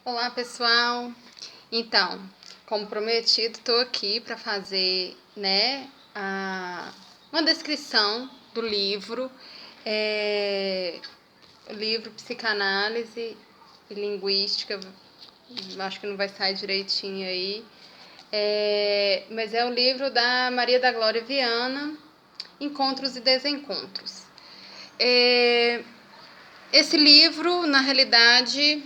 Olá, pessoal. Então, como prometido, estou aqui para fazer, uma descrição do livro, o livro Psicanálise e Linguística. Acho que não vai sair direitinho aí, mas é o livro da Maria da Glória Viana, Encontros e Desencontros. Esse livro, na realidade,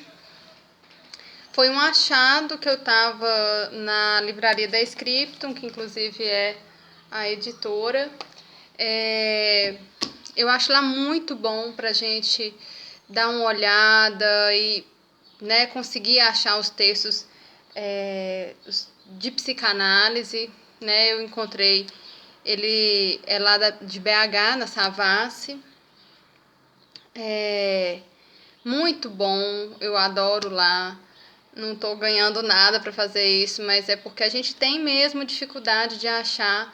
foi um achado que eu estava na livraria da Scripton, que inclusive é a editora. Eu acho lá muito bom para a gente dar uma olhada e conseguir achar os textos de psicanálise. Eu encontrei, ele é lá de BH, na Savassi. Muito bom, eu adoro lá. Não estou ganhando nada para fazer isso, mas é porque a gente tem mesmo dificuldade de achar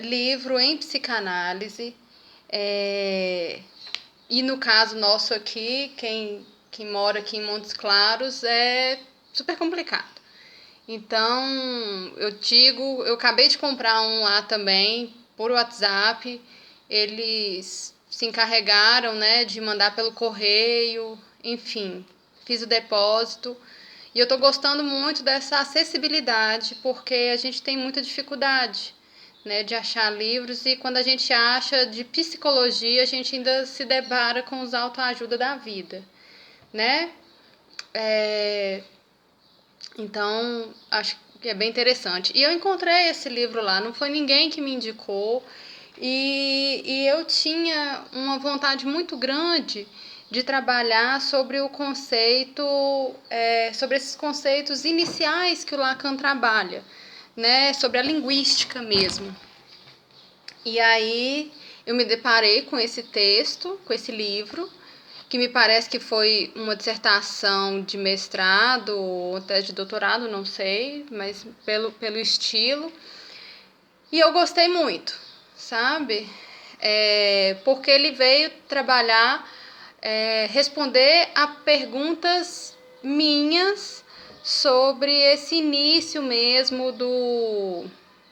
livro em psicanálise. E no caso nosso aqui, quem mora aqui em Montes Claros, é super complicado. Então, eu acabei de comprar um lá também, por WhatsApp. Eles se encarregaram, de mandar pelo correio, enfim, fiz o depósito. E eu estou gostando muito dessa acessibilidade, porque a gente tem muita dificuldade, de achar livros, e quando a gente acha de psicologia, a gente ainda se depara com os autoajuda da vida, né? Então, acho que é bem interessante. E eu encontrei esse livro lá, não foi ninguém que me indicou, e eu tinha uma vontade muito grande de trabalhar sobre o conceito, sobre esses conceitos iniciais que o Lacan trabalha, sobre a linguística mesmo. E aí eu me deparei com esse texto, com esse livro, que me parece que foi uma dissertação de mestrado ou tese de doutorado, não sei, mas pelo estilo. E eu gostei muito, sabe? Porque ele veio trabalhar, responder a perguntas minhas sobre esse início mesmo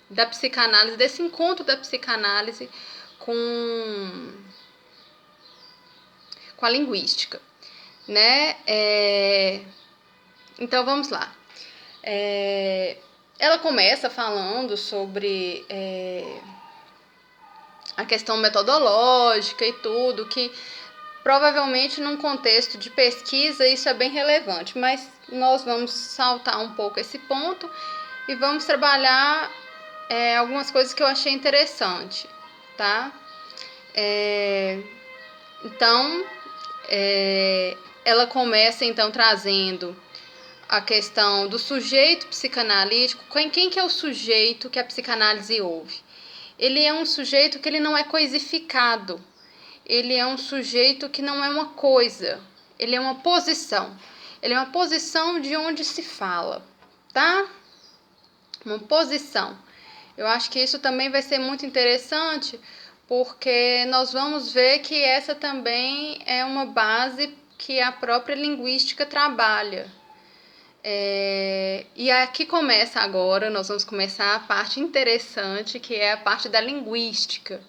da psicanálise, desse encontro da psicanálise com a linguística, Então vamos lá. Ela começa falando sobre a questão metodológica e tudo, que provavelmente num contexto de pesquisa isso é bem relevante, mas nós vamos saltar um pouco esse ponto e vamos trabalhar algumas coisas que eu achei interessante, tá? Então, ela começa então trazendo a questão do sujeito psicanalítico. Quem que é o sujeito que a psicanálise ouve? Ele é um sujeito que ele não é coisificado. Ele é um sujeito que não é uma coisa. Ele é uma posição. Ele é uma posição de onde se fala, tá? Uma posição. Eu acho que isso também vai ser muito interessante, porque nós vamos ver que essa também é uma base que a própria linguística trabalha. E aqui começa agora, nós vamos começar a parte interessante, que é a parte da linguística.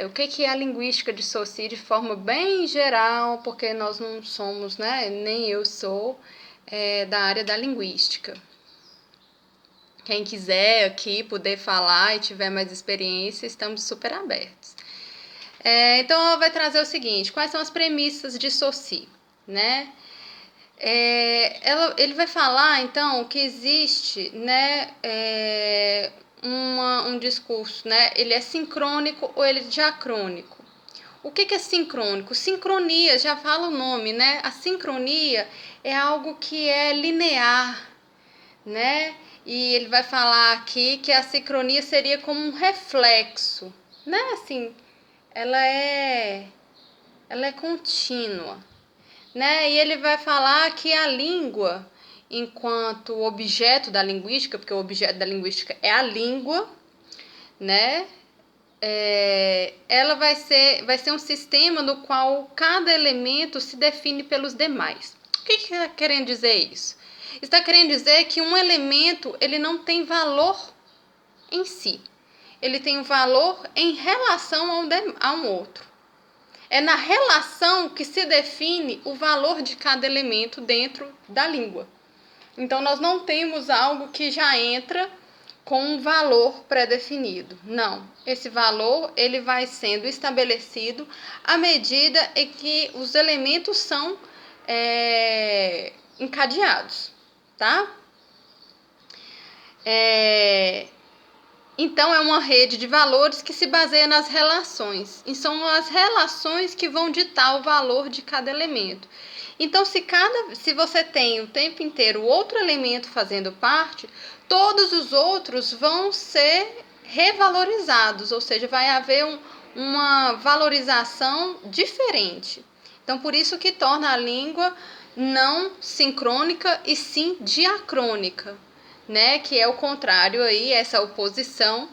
O que a linguística dissocia de forma bem geral, porque nós não somos, nem eu sou, da área da linguística. Quem quiser aqui poder falar e tiver mais experiência, estamos super abertos. Então, ela vai trazer o seguinte: quais são as premissas de Saussure, ele vai falar, então, que existe, um discurso, ele é sincrônico ou ele é diacrônico. O que é sincrônico? Sincronia, já fala o nome, A sincronia é algo que é linear, E ele vai falar aqui que a sincronia seria como um reflexo, Assim, ela é contínua, E ele vai falar que a língua, enquanto objeto da linguística, porque o objeto da linguística é a língua, ela vai ser um sistema no qual cada elemento se define pelos demais. O que está querendo dizer isso? Está querendo dizer que um elemento ele não tem valor em si. Ele tem um valor em relação a um outro. É na relação que se define o valor de cada elemento dentro da língua. Então, nós não temos algo que já entra com um valor pré-definido. Não, esse valor ele vai sendo estabelecido à medida em que os elementos são encadeados, tá? Então, é uma rede de valores que se baseia nas relações. E são as relações que vão ditar o valor de cada elemento. Então, se você tem o tempo inteiro outro elemento fazendo parte, todos os outros vão ser revalorizados, ou seja, vai haver uma valorização diferente. Então, por isso que torna a língua não sincrônica e sim diacrônica, né? Que é o contrário aí, essa oposição,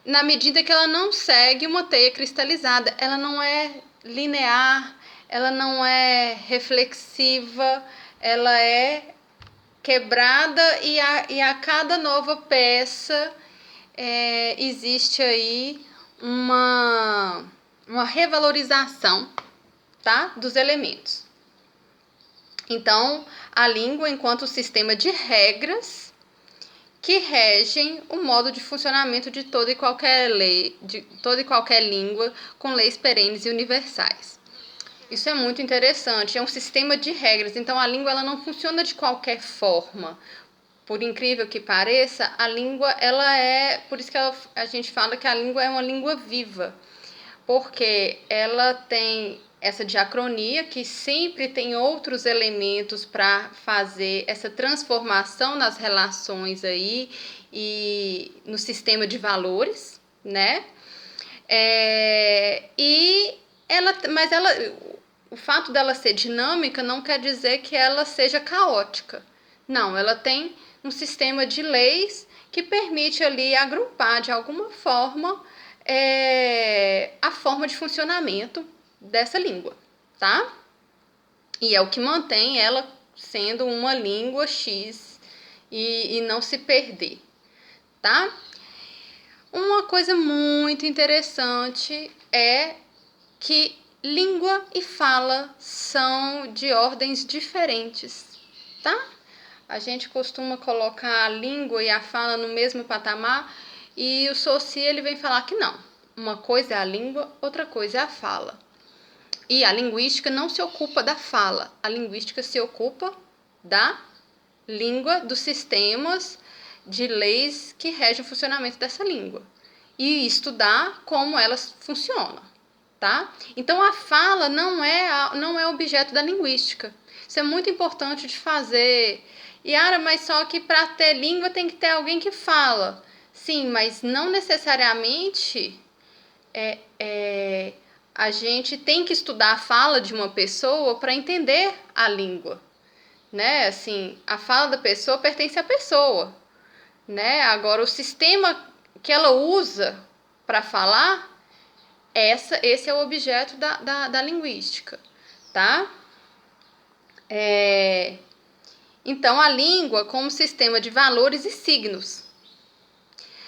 na medida que ela não segue uma teia cristalizada, ela não é linear, ela não é reflexiva, ela é quebrada e a cada nova peça existe aí uma revalorização, tá? Dos elementos. Então, a língua enquanto sistema de regras que regem o modo de funcionamento de toda e qualquer lei, de toda e qualquer língua, com leis perenes e universais. Isso é muito interessante, é um sistema de regras. Então, a língua ela não funciona de qualquer forma. Por incrível que pareça, a língua, por isso que a gente fala que a língua é uma língua viva, porque ela tem essa diacronia, que sempre tem outros elementos para fazer essa transformação nas relações aí e no sistema de valores, né? O fato dela ser dinâmica não quer dizer que ela seja caótica. Não, ela tem um sistema de leis que permite ali agrupar de alguma forma a forma de funcionamento dessa língua, tá? E é o que mantém ela sendo uma língua X e não se perder, tá? Uma coisa muito interessante é que língua e fala são de ordens diferentes, tá? A gente costuma colocar a língua e a fala no mesmo patamar e o Saussure ele vem falar que não. Uma coisa é a língua, outra coisa é a fala. E a linguística não se ocupa da fala, a linguística se ocupa da língua, dos sistemas de leis que regem o funcionamento dessa língua e estudar como elas funcionam, tá? Então, a fala não é objeto da linguística. Isso é muito importante de fazer. Yara, mas só que para ter língua tem que ter alguém que fala. Sim, mas não necessariamente a gente tem que estudar a fala de uma pessoa para entender a língua, né? Assim, a fala da pessoa pertence à pessoa, né? Agora, o sistema que ela usa para falar, esse é o objeto da linguística, tá? Então, a língua como sistema de valores e signos.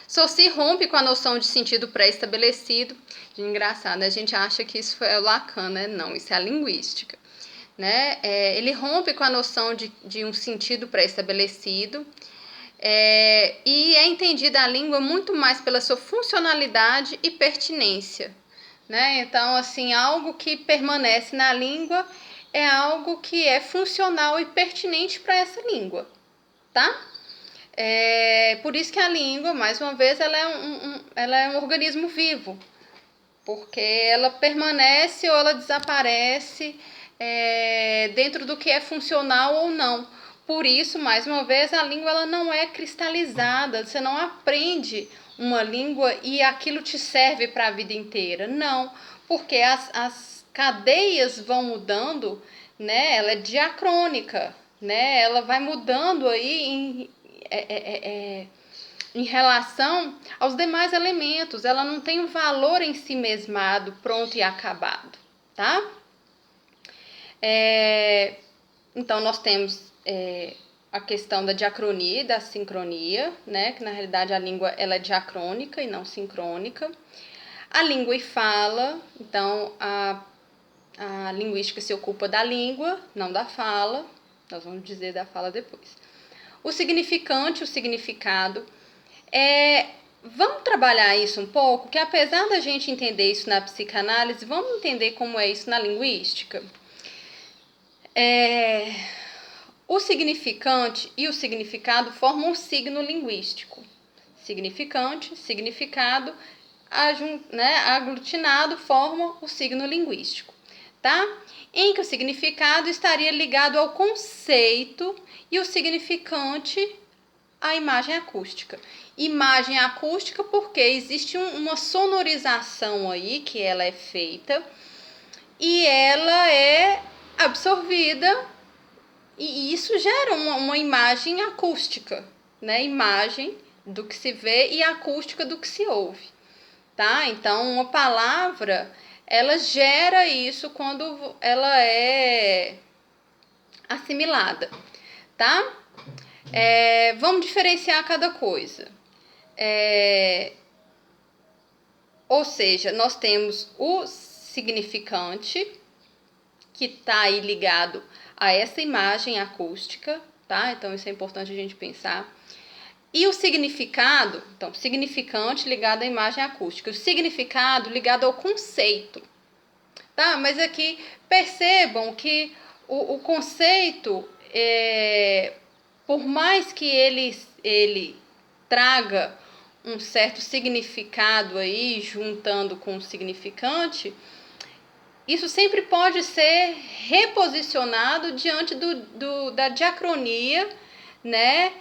Saussure rompe com a noção de sentido pré-estabelecido. Engraçado, a gente acha que isso é o Lacan, né? Não, isso é a linguística, né? Ele rompe com a noção de um sentido pré-estabelecido e é entendida a língua muito mais pela sua funcionalidade e pertinência, né? Então, assim, algo que permanece na língua é algo que é funcional e pertinente para essa língua, tá? Por isso que a língua, mais uma vez, ela é um organismo vivo, porque ela permanece ou ela desaparece dentro do que é funcional ou não. Por isso, mais uma vez, a língua ela não é cristalizada, você não aprende uma língua e aquilo te serve para a vida inteira. Não, porque as cadeias vão mudando, né? Ela é diacrônica, né? Ela vai mudando aí em relação aos demais elementos. Ela não tem um valor em si mesmado, pronto e acabado, tá? Então, nós temos a questão da diacronia e da sincronia, né? Que na realidade a língua ela é diacrônica e não sincrônica. A língua e fala, então a linguística se ocupa da língua, não da fala. Nós vamos dizer da fala depois. O significante, o significado. Vamos trabalhar isso um pouco, que apesar da gente entender isso na psicanálise, vamos entender como é isso na linguística. O significante e o significado formam um signo linguístico. Significante, significado, aglutinado formam o signo linguístico, tá? Em que o significado estaria ligado ao conceito e o significante à imagem acústica. Imagem acústica porque existe uma sonorização aí que ela é feita e ela é absorvida e isso gera uma imagem acústica, né? Imagem do que se vê e acústica do que se ouve, tá? Então, uma palavra, ela gera isso quando ela é assimilada, tá? Vamos diferenciar cada coisa. Ou seja, nós temos o significante, que está aí ligado a essa imagem acústica, tá? Então, isso é importante a gente pensar. E o significado, então, significante ligado à imagem acústica. O significado ligado ao conceito, tá? Mas aqui, percebam que o conceito, por mais que ele traga um certo significado aí, juntando com o significante, isso sempre pode ser reposicionado diante da diacronia, né,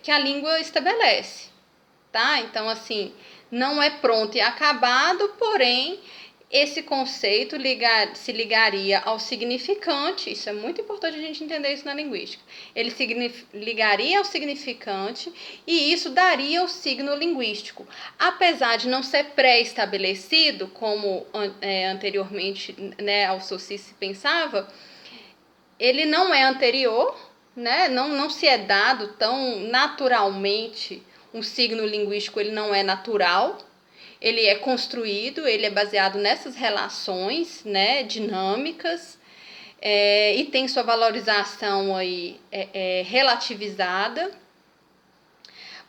que a língua estabelece, tá? Então, assim, não é pronto e acabado, porém, esse conceito se ligaria ao significante, isso é muito importante a gente entender isso na linguística. Ele ligaria ao significante e isso daria o signo linguístico. Apesar de não ser pré-estabelecido, como anteriormente, né, ao Saussure se pensava, ele não é anterior, né? Não se é dado tão naturalmente. Um signo linguístico ele não é natural. Ele é construído, ele é baseado nessas relações, né, dinâmicas, e tem sua valorização aí, relativizada.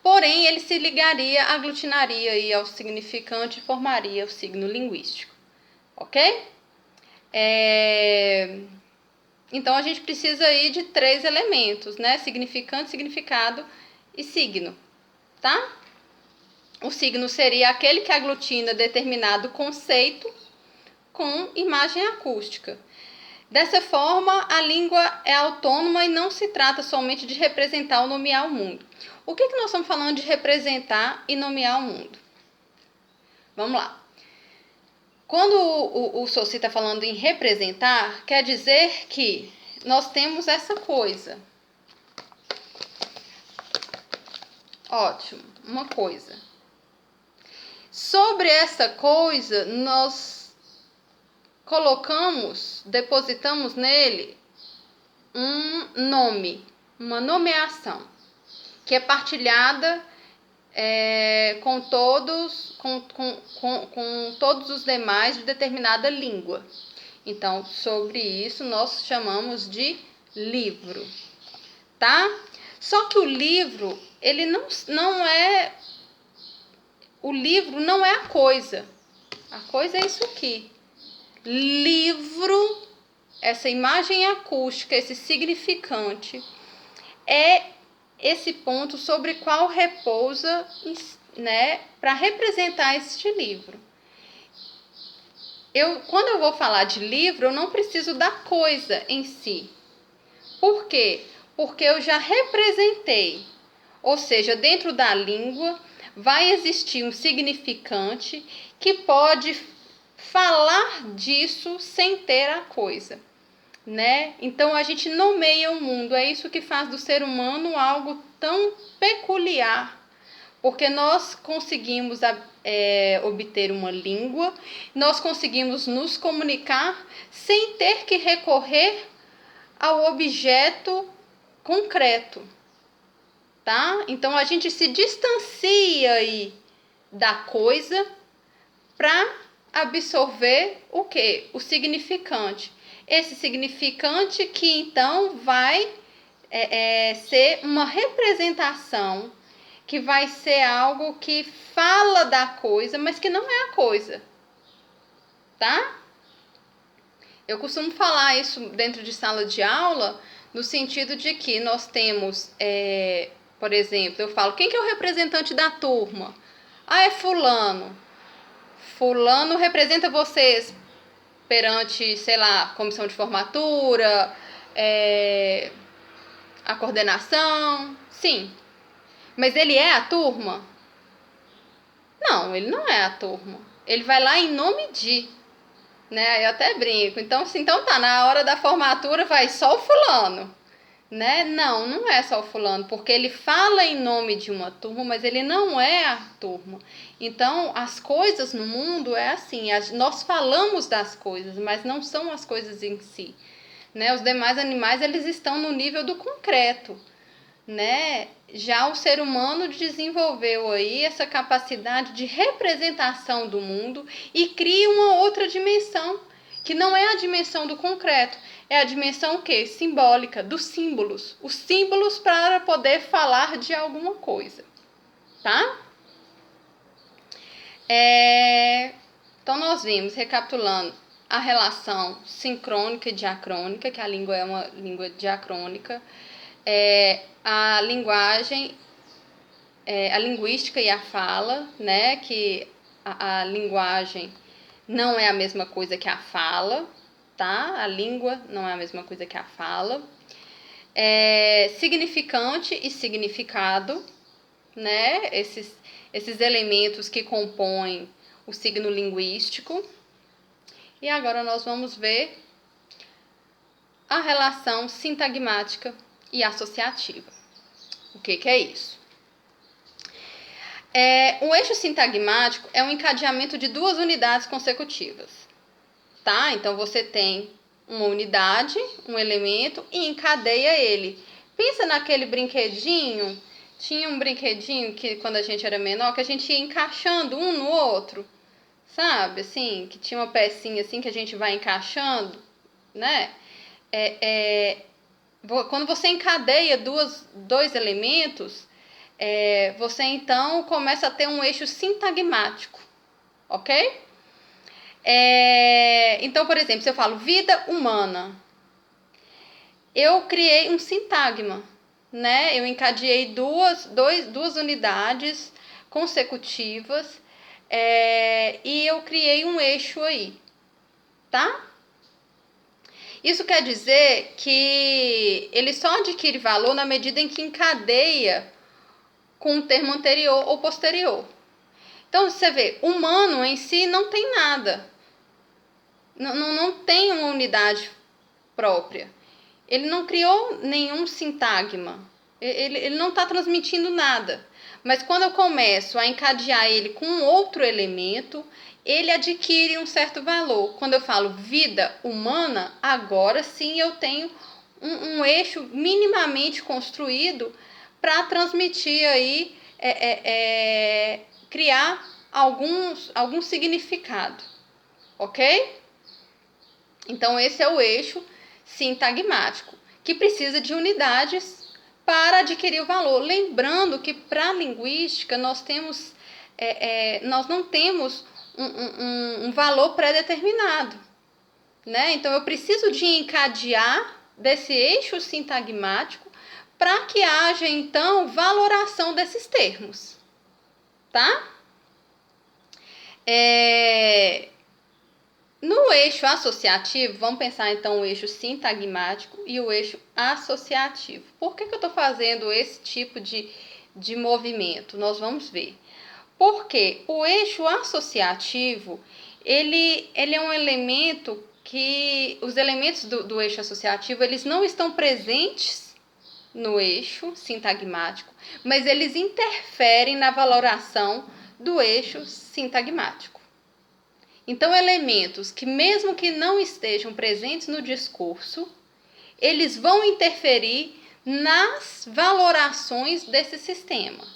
Porém, ele se ligaria, aglutinaria aí ao significante e formaria o signo linguístico, ok? Então, a gente precisa aí de 3 elementos, né? Significante, significado e signo, tá? O signo seria aquele que aglutina determinado conceito com imagem acústica. Dessa forma, a língua é autônoma e não se trata somente de representar ou nomear o mundo. O que nós estamos falando de representar e nomear o mundo? Vamos lá. Quando o Saussure está falando em representar, quer dizer que nós temos essa coisa. Ótimo, uma coisa. Sobre essa coisa, nós depositamos nele um nome, uma nomeação, que é partilhada com todos os demais de determinada língua. Então, sobre isso, nós chamamos de livro, tá? Só que o livro, ele não é... O livro não é a coisa. A coisa é isso aqui. Livro, essa imagem acústica, esse significante, é esse ponto sobre qual repousa, né, para representar este livro. Quando eu vou falar de livro, eu não preciso da coisa em si. Por quê? Porque eu já representei. Ou seja, dentro da língua vai existir um significante que pode falar disso sem ter a coisa, né? Então a gente nomeia o mundo, é isso que faz do ser humano algo tão peculiar, porque nós conseguimos obter uma língua, nós conseguimos nos comunicar sem ter que recorrer ao objeto concreto, tá? Então a gente se distancia aí da coisa para absorver o quê? O significante. Esse significante que então vai ser uma representação, que vai ser algo que fala da coisa, mas que não é a coisa, tá? Eu costumo falar isso dentro de sala de aula, no sentido de que nós temos, por exemplo, eu falo, quem que é o representante da turma? Ah, é fulano. Fulano representa vocês perante, sei lá, comissão de formatura, a coordenação, sim. Mas ele é a turma? Não, ele não é a turma. Ele vai lá em nome de, né? Eu até brinco. Então, assim, então tá, na hora da formatura vai só o fulano, né? Não, não é só o fulano, porque ele fala em nome de uma turma, mas ele não é a turma. Então, as coisas no mundo é assim, nós falamos das coisas, mas não são as coisas em si, né? Os demais animais, eles estão no nível do concreto, né? Já o ser humano desenvolveu aí essa capacidade de representação do mundo e cria uma outra dimensão, que não é a dimensão do concreto, é a dimensão o quê? Simbólica, dos símbolos. Os símbolos para poder falar de alguma coisa, tá? Então nós vimos, recapitulando, a relação sincrônica e diacrônica, que a língua é uma língua diacrônica, a linguagem, a linguística e a fala, né? Que a linguagem não é a mesma coisa que a fala, tá? A língua não é a mesma coisa que a fala. Significante e significado, né? Esses elementos que compõem o signo linguístico. E agora nós vamos ver a relação sintagmática e associativa. O que é isso? O eixo sintagmático é um encadeamento de duas unidades consecutivas, tá? Então você tem uma unidade, um elemento e encadeia ele. Pensa naquele brinquedinho, tinha um brinquedinho que quando a gente era menor, que a gente ia encaixando um no outro, sabe? Assim, que tinha uma pecinha assim que a gente vai encaixando, né? Quando você encadeia dois elementos, você então começa a ter um eixo sintagmático, ok? Então, por exemplo, se eu falo vida humana, eu criei um sintagma, né? Eu encadeei duas unidades consecutivas e eu criei um eixo aí, tá? Isso quer dizer que ele só adquire valor na medida em que encadeia com o termo anterior ou posterior. Então, você vê, humano em si não tem nada. Não tem uma unidade própria. Ele não criou nenhum sintagma. Ele não está transmitindo nada. Mas quando eu começo a encadear ele com outro elemento, ele adquire um certo valor. Quando eu falo vida humana, agora sim eu tenho um eixo minimamente construído para transmitir aí, criar algum significado, ok? Então esse é o eixo sintagmático, que precisa de unidades para adquirir o valor. Lembrando que para a linguística nós não temos um valor pré-determinado, né? Então eu preciso de encadear desse eixo sintagmático para que haja então valoração desses termos, tá? No eixo associativo, vamos pensar então o eixo sintagmático e o eixo associativo. Por que eu estou fazendo esse tipo de movimento? Nós vamos ver. Porque o eixo associativo, ele é um elemento que os elementos do eixo associativo, eles não estão presentes no eixo sintagmático, mas eles interferem na valoração do eixo sintagmático. Então, elementos que, mesmo que não estejam presentes no discurso, eles vão interferir nas valorações desse sistema,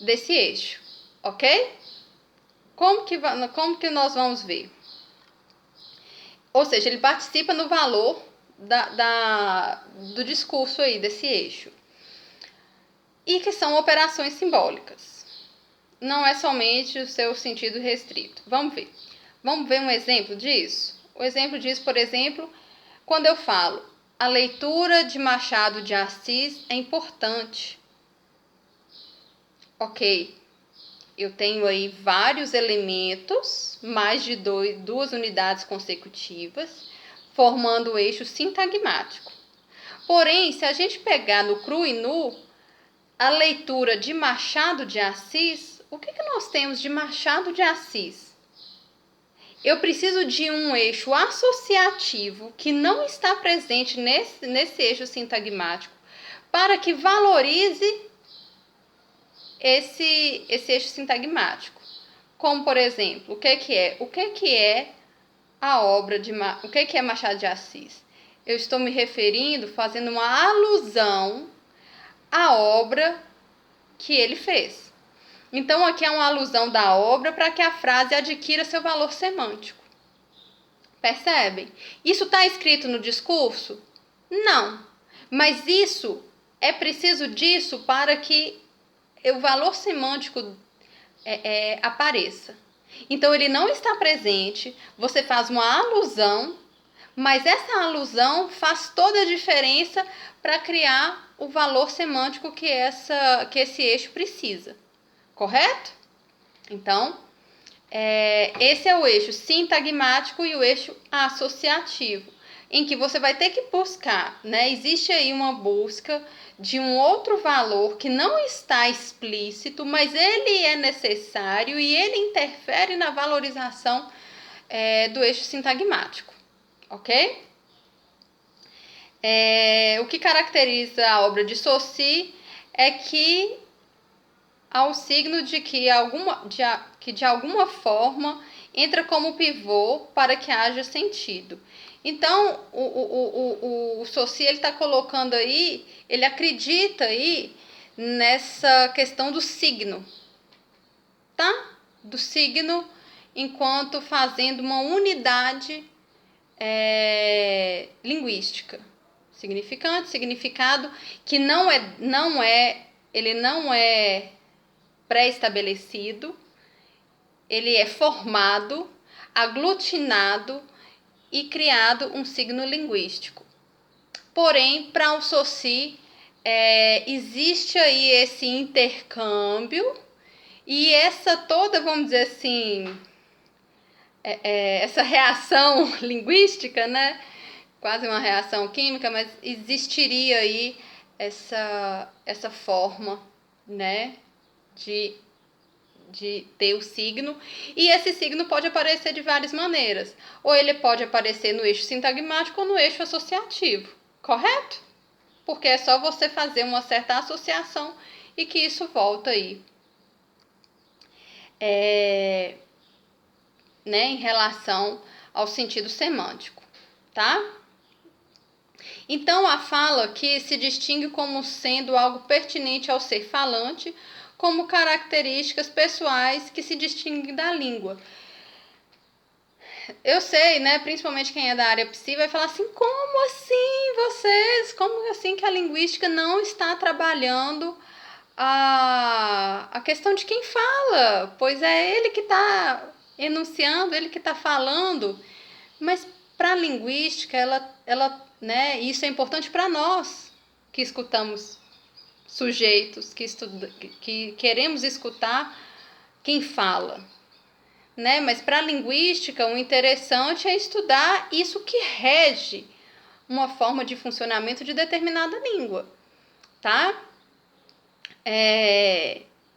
desse eixo, ok? Como que nós vamos ver? Ou seja, ele participa no valor do discurso aí, desse eixo. E que são operações simbólicas. Não é somente o seu sentido restrito. Vamos ver. Vamos ver um exemplo disso? O exemplo disso, por exemplo, quando eu falo a leitura de Machado de Assis é importante. Ok, eu tenho aí vários elementos, mais de duas unidades consecutivas, formando o eixo sintagmático. Porém, se a gente pegar no cru e nu a leitura de Machado de Assis, o que nós temos de Machado de Assis? Eu preciso de um eixo associativo que não está presente nesse eixo sintagmático para que valorize esse eixo sintagmático. Como, por exemplo, o que é a obra de o que é Machado de Assis? Eu estou me referindo, fazendo uma alusão à obra que ele fez. Então, aqui é uma alusão da obra para que a frase adquira seu valor semântico. Percebem? Isso está escrito no discurso? Não. Mas isso, é preciso disso para que o valor semântico apareça. Então, ele não está presente, você faz uma alusão, mas essa alusão faz toda a diferença para criar o valor semântico que esse eixo precisa. Correto? Então, esse é o eixo sintagmático e o eixo associativo, em que você vai ter que buscar, né? Existe aí uma busca de um outro valor que não está explícito, mas ele é necessário e ele interfere na valorização do eixo sintagmático, ok? O que caracteriza a obra de Saussure é que há o signo de que de alguma forma entra como pivô para que haja sentido. Então, o Saussure está colocando aí, ele acredita aí nessa questão do signo, tá? Do signo enquanto fazendo uma unidade linguística. Significante, significado, que ele não é pré-estabelecido, ele é formado, aglutinado e criado um signo linguístico. Porém, para o Saussure, existe aí esse intercâmbio e essa toda, vamos dizer assim, essa reação linguística, né? Quase uma reação química, mas existiria aí essa forma, né? De ter o signo, e esse signo pode aparecer de várias maneiras, ou ele pode aparecer no eixo sintagmático ou no eixo associativo, correto? Porque é só você fazer uma certa associação e que isso volta aí né, em relação ao sentido semântico, tá? Então, a fala aqui se distingue como sendo algo pertinente ao ser falante, como características pessoais que se distinguem da língua. Eu sei, né, principalmente quem é da área psi vai falar assim, como assim que a linguística não está trabalhando a questão de quem fala? Pois é ele que está enunciando, ele que está falando. Mas para a linguística, né, isso é importante para nós que escutamos sujeitos, que queremos escutar quem fala, né? Mas para a linguística, o interessante é estudar isso que rege uma forma de funcionamento de determinada língua, tá?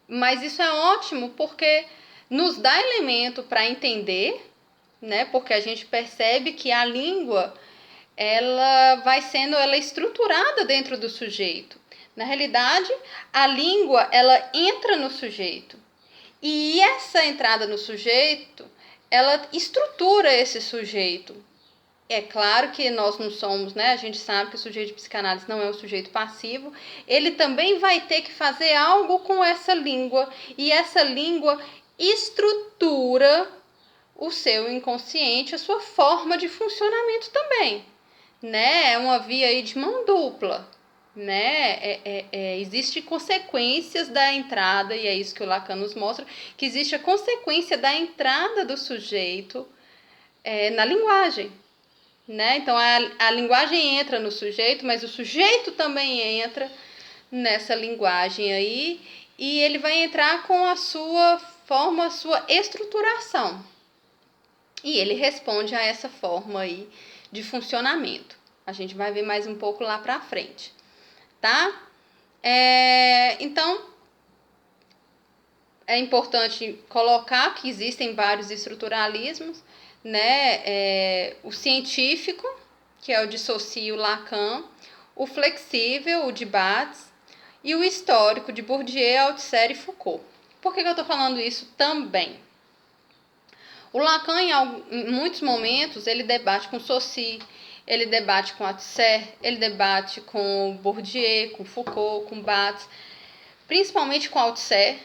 Mas isso é ótimo porque nos dá elemento para entender, né? Porque a gente percebe que a língua ela é estruturada dentro do sujeito. Na realidade, a língua ela entra no sujeito E essa entrada no sujeito, ela estrutura esse sujeito. É claro que nós não somos, né? A gente sabe que o sujeito de psicanálise não é um sujeito passivo. Ele também vai ter que fazer algo com essa língua. E essa língua estrutura o seu inconsciente, a sua forma de funcionamento também, né? É uma via aí de mão dupla, né? Existe consequências da entrada, e é isso que o Lacan nos mostra, que existe a consequência da entrada do sujeito na linguagem, né? Então a linguagem entra no sujeito, mas o sujeito também entra nessa linguagem aí, e ele vai entrar com a sua forma, a sua estruturação. E ele responde a essa forma aí de funcionamento. A gente vai ver mais um pouco lá pra frente, tá? Então, é importante colocar que existem vários estruturalismos, né? O científico, que é o de Saussure e o Lacan, o flexível, o de Bates, e o histórico, de Bourdieu, Althusser e Foucault. Por que eu estou falando isso também? O Lacan, em muitos momentos, ele debate com Saussure, ele debate com Althusser, ele debate com Bourdieu, com Foucault, com Bates, principalmente com Althusser.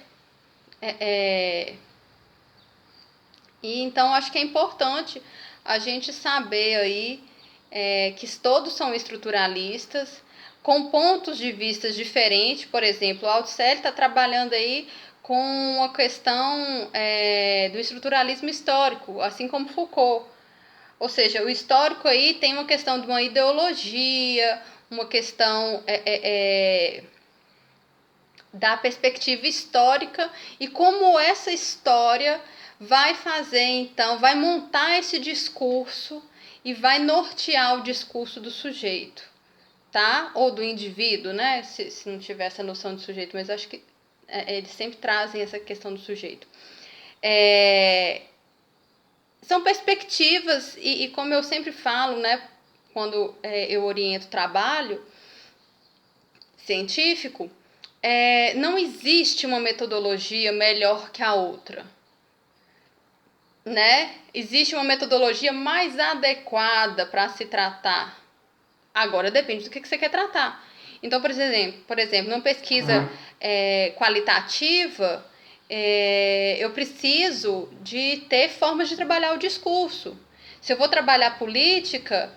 E então acho que é importante a gente saber aí que todos são estruturalistas, com pontos de vista diferentes. Por exemplo, o Althusser está trabalhando aí com a questão do estruturalismo histórico, assim como Foucault. Ou seja, o histórico aí tem uma questão de uma ideologia, uma questão da perspectiva histórica e como essa história vai fazer, então, vai montar esse discurso e vai nortear o discurso do sujeito, tá? Ou do indivíduo, né? Se não tiver essa noção de sujeito, mas acho que eles sempre trazem essa questão do sujeito. São perspectivas e como eu sempre falo, né? Quando eu oriento trabalho científico, não existe uma metodologia melhor que a outra, né? Existe uma metodologia mais adequada para se tratar. Agora depende do que você quer tratar. Então, por exemplo, numa pesquisa qualitativa, eu preciso de ter formas de trabalhar o discurso. Se eu vou trabalhar política,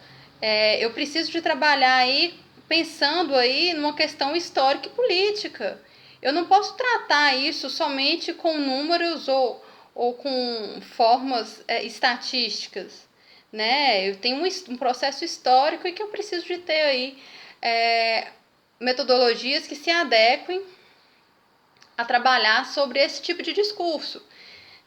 eu preciso de trabalhar aí pensando aí numa questão histórica e política. Eu não posso tratar isso somente com números ou com formas estatísticas, né? Eu tenho um processo histórico e que eu preciso de ter aí metodologias que se adequem a trabalhar sobre esse tipo de discurso,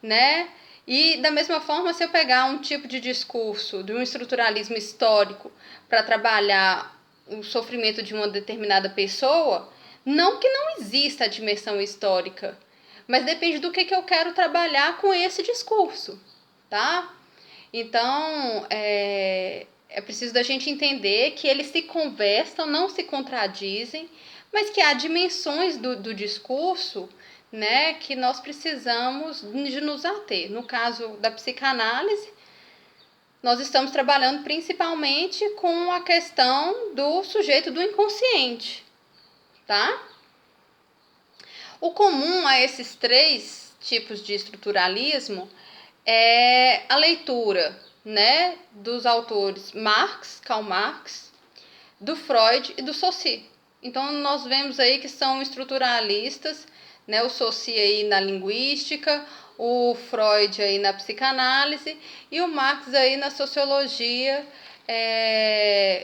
né? E da mesma forma, se eu pegar um tipo de discurso de um estruturalismo histórico para trabalhar o sofrimento de uma determinada pessoa, não que não exista a dimensão histórica, mas depende do que eu quero trabalhar com esse discurso, tá? Então, é preciso da gente entender que eles se conversam, não se contradizem, mas que há dimensões do discurso, né, que nós precisamos de nos ater. No caso da psicanálise, nós estamos trabalhando principalmente com a questão do sujeito do inconsciente, tá? O comum a esses três tipos de estruturalismo é a leitura, né, dos autores Karl Marx, do Freud e do Saussure. Então nós vemos aí que são estruturalistas, né, o Saussure aí na linguística, o Freud aí na psicanálise e o Marx aí na sociologia,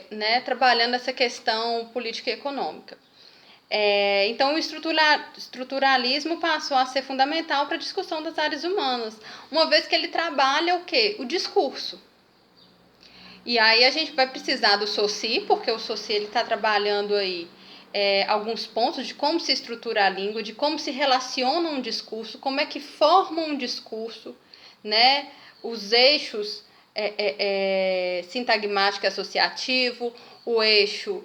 né, trabalhando essa questão política e econômica. Então o estruturalismo passou a ser fundamental para a discussão das áreas humanas, uma vez que ele trabalha o quê? O discurso. E aí a gente vai precisar do Saussure, porque o Saussure está trabalhando aí alguns pontos de como se estrutura a língua, de como se relaciona um discurso, como é que forma um discurso, né? Os eixos sintagmático e associativo, o eixo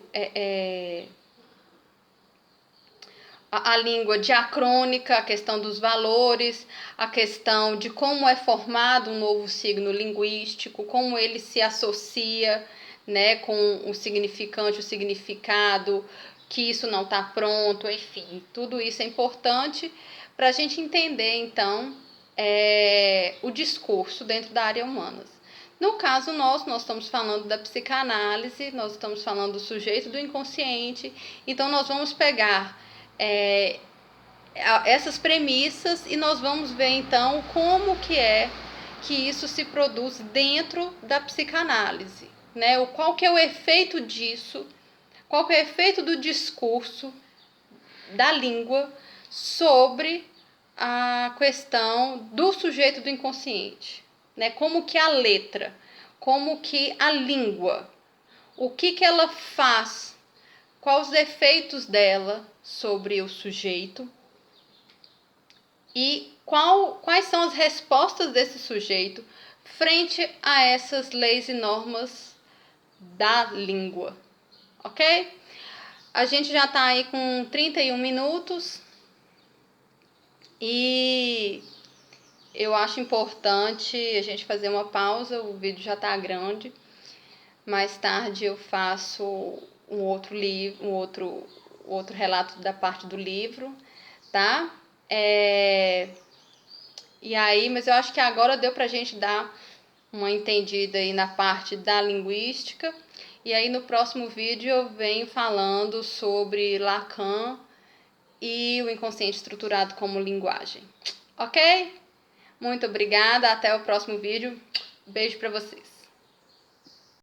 a língua diacrônica, a questão dos valores, a questão de como é formado um novo signo linguístico, como ele se associa, né, com o significante, o significado, que isso não está pronto, enfim, tudo isso é importante para a gente entender, então, o discurso dentro da área humanas. No caso nós estamos falando da psicanálise, nós estamos falando do sujeito do inconsciente, então nós vamos pegar essas premissas e nós vamos ver então como que isso se produz dentro da psicanálise, né? Qual que é o efeito disso, qual que é o efeito do discurso, da língua, sobre a questão do sujeito do inconsciente, né? Como que a letra, como que a língua, o que ela faz, quais os efeitos dela sobre o sujeito e quais são as respostas desse sujeito frente a essas leis e normas da língua, ok? A gente já está aí com 31 minutos e eu acho importante a gente fazer uma pausa, o vídeo já está grande. Mais tarde eu faço um outro livro, outro relato da parte do livro, tá? E aí, mas eu acho que agora deu pra gente dar uma entendida aí na parte da linguística. E aí no próximo vídeo eu venho falando sobre Lacan e o inconsciente estruturado como linguagem. Ok? Muito obrigada, até o próximo vídeo. Beijo pra vocês.